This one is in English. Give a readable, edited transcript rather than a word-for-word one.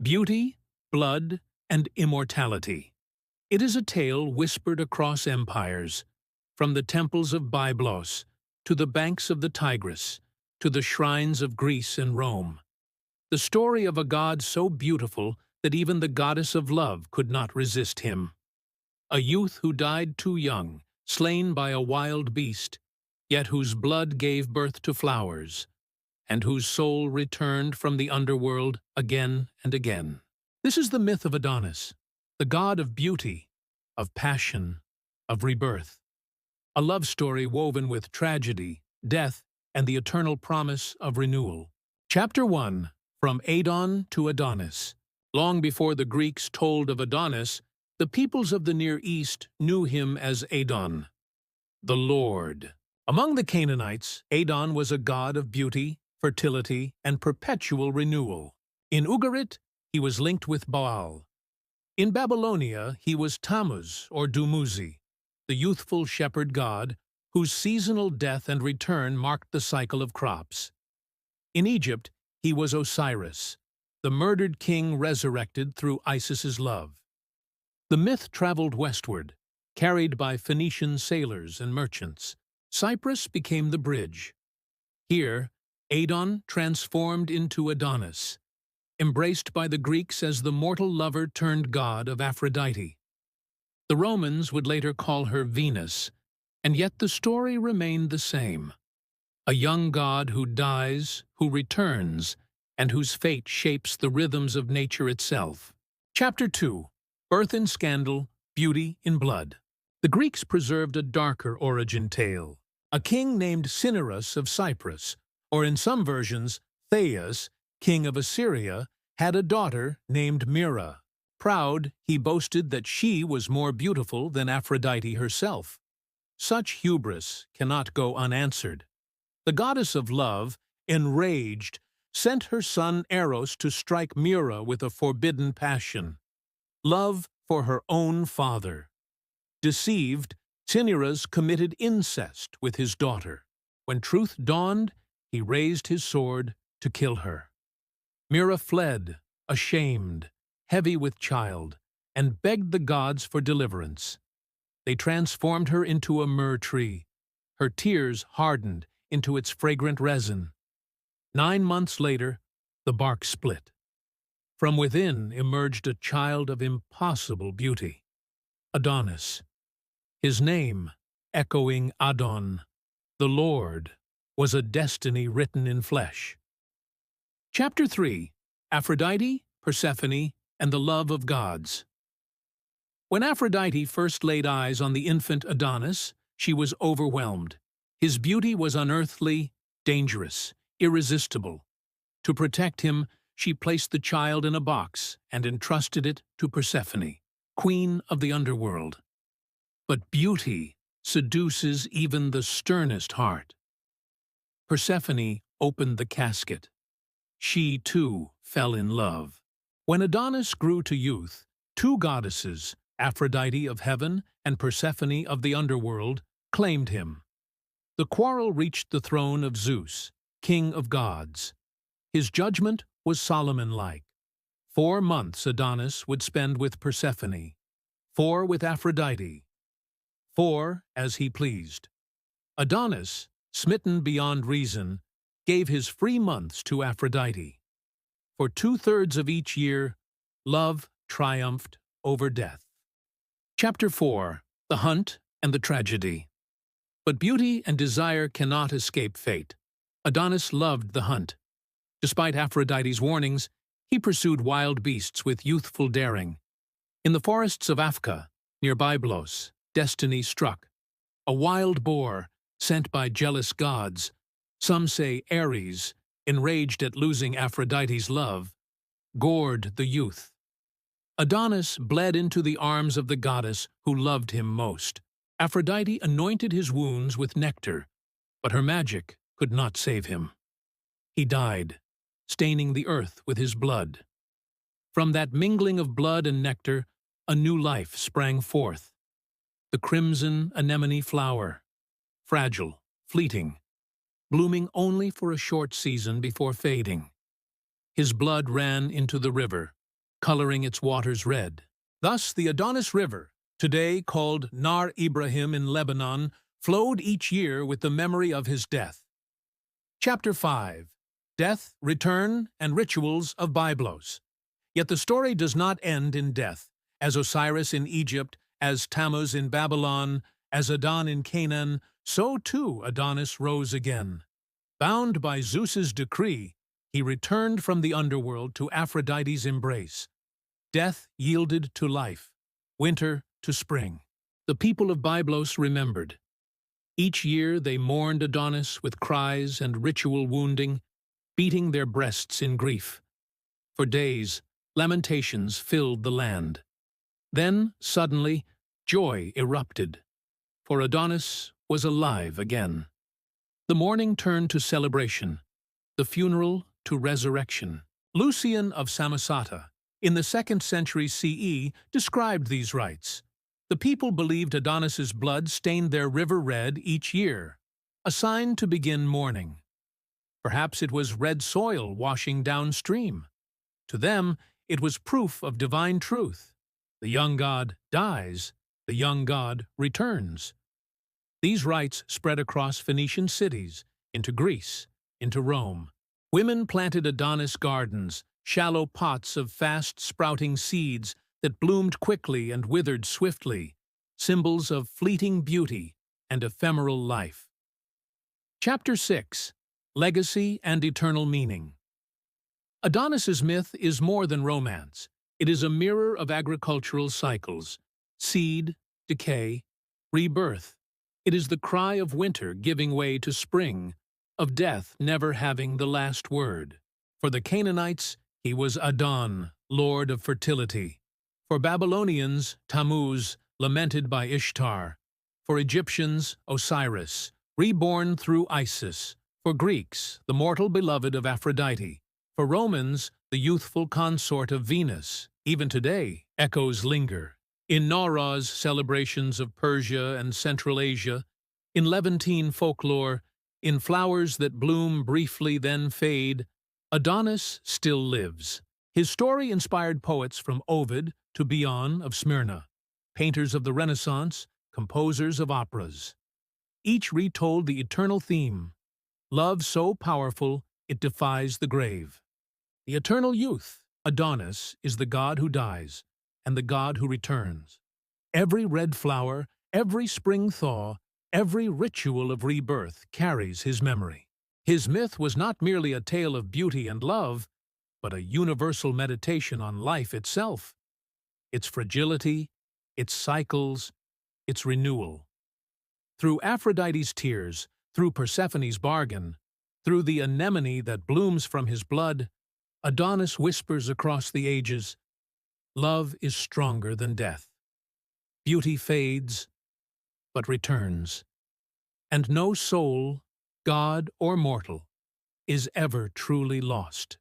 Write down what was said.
Beauty, Blood, and Immortality. It is a tale whispered across empires, from the temples of Byblos to the banks of the Tigris to the shrines of Greece and Rome. The story of a god so beautiful that even the goddess of love could not resist him. A youth who died too young, slain by a wild beast, yet whose blood gave birth to flowers, and whose soul returned from the underworld again and again. This is the myth of Adonis, the god of beauty, of passion, of rebirth. A love story woven with tragedy, death, and the eternal promise of renewal. Chapter 1. From Adon to Adonis. Long before the Greeks told of Adonis, the peoples of the Near East knew him as Adon, the Lord. Among the Canaanites, Adon was a god of beauty, fertility, and perpetual renewal. In Ugarit, he was linked with Baal. In Babylonia, he was Tammuz or Dumuzi, the youthful shepherd god whose seasonal death and return marked the cycle of crops. In Egypt, he was Osiris, the murdered king resurrected through Isis's love. The myth traveled westward, carried by Phoenician sailors and merchants. Cyprus became the bridge. Here, Adon transformed into Adonis, embraced by the Greeks as the mortal lover turned god of Aphrodite. The Romans would later call her Venus, and yet the story remained the same. A young god who dies, who returns, and whose fate shapes the rhythms of nature itself. Chapter 2. Birth in Scandal, Beauty in Blood. The Greeks preserved a darker origin tale. A king named Cinyras of Cyprus, or in some versions, Thais, king of Assyria, had a daughter named Myrrh. Proud, he boasted that she was more beautiful than Aphrodite herself. Such hubris cannot go unanswered. The goddess of love, enraged, sent her son Eros to strike Myrrh with a forbidden passion. Love for her own father. Deceived, Cinyras committed incest with his daughter. When truth dawned, he raised his sword to kill her. Myrrh fled, ashamed, heavy with child, and begged the gods for deliverance. They transformed her into a myrrh tree. Her tears hardened into its fragrant resin. 9 months later, the bark split. From within emerged a child of impossible beauty, Adonis. His name, echoing Adon, the Lord, was a destiny written in flesh. Chapter 3. Aphrodite, Persephone, and the Love of Gods. When Aphrodite first laid eyes on the infant Adonis, she was overwhelmed. His beauty was unearthly, dangerous, irresistible. To protect him, she placed the child in a box and entrusted it to Persephone, queen of the underworld. But beauty seduces even the sternest heart. Persephone opened the casket. She, too, fell in love. When Adonis grew to youth, 2 goddesses, Aphrodite of heaven and Persephone of the underworld, claimed him. The quarrel reached the throne of Zeus, king of gods. His judgment was Solomon-like. 4 months Adonis would spend with Persephone, 4 with Aphrodite, 4 as he pleased. Adonis, smitten beyond reason, gave his free months to Aphrodite. For 2/3 of each year, love triumphed over death. Chapter 4. The Hunt and the Tragedy. But beauty and desire cannot escape fate. Adonis loved the hunt. Despite Aphrodite's warnings, he pursued wild beasts with youthful daring. In the forests of Africa, near Byblos, destiny struck. A wild boar, sent by jealous gods, some say Ares, enraged at losing Aphrodite's love, gored the youth. Adonis bled into the arms of the goddess who loved him most. Aphrodite anointed his wounds with nectar, but her magic could not save him. He died, staining the earth with his blood. From that mingling of blood and nectar, a new life sprang forth. The crimson anemone flower, fragile, fleeting, blooming only for a short season before fading. His blood ran into the river, coloring its waters red. Thus, the Adonis River, today called Nar Ibrahim in Lebanon, flowed each year with the memory of his death. Chapter 5. Death, Return, and Rituals of Byblos. Yet the story does not end in death. As Osiris in Egypt, as Tammuz in Babylon, as Adon in Canaan, so too Adonis rose again. Bound by Zeus's decree, he returned from the underworld to Aphrodite's embrace. Death yielded to life, winter to spring. The people of Byblos remembered. Each year they mourned Adonis with cries and ritual wounding, beating their breasts in grief. For days, lamentations filled the land. Then, suddenly, joy erupted, for Adonis was alive again. The mourning turned to celebration, the funeral to resurrection. Lucian of Samosata, in the 2nd century CE, described these rites. The people believed Adonis's blood stained their river red each year, a sign to begin mourning. Perhaps it was red soil washing downstream. To them, it was proof of divine truth. The young god dies, the young god returns. These rites spread across Phoenician cities, into Greece, into Rome. Women planted Adonis gardens, shallow pots of fast-sprouting seeds that bloomed quickly and withered swiftly, symbols of fleeting beauty and ephemeral life. Chapter 6. Legacy and Eternal Meaning. Adonis's myth is more than romance. It is a mirror of agricultural cycles: seed, decay, rebirth. It is the cry of winter giving way to spring, of death never having the last word. For the Canaanites, he was Adon, lord of fertility. For Babylonians, Tammuz, lamented by Ishtar. For Egyptians, Osiris, reborn through Isis. For Greeks, the mortal beloved of Aphrodite. For Romans, the youthful consort of Venus. Even today, echoes linger. In Nowruz celebrations of Persia and Central Asia, in Levantine folklore, in flowers that bloom briefly then fade, Adonis still lives. His story inspired poets from Ovid to Bion of Smyrna, painters of the Renaissance, composers of operas. Each retold the eternal theme: love so powerful it defies the grave. The eternal youth, Adonis, is the god who dies, and the god who returns. Every red flower, every spring thaw, every ritual of rebirth carries his memory. His myth was not merely a tale of beauty and love, but a universal meditation on life itself, its fragility, its cycles, its renewal. Through Aphrodite's tears, through Persephone's bargain, through the anemone that blooms from his blood, Adonis whispers across the ages, love is stronger than death. Beauty fades, but returns, and no soul, god or mortal, is ever truly lost.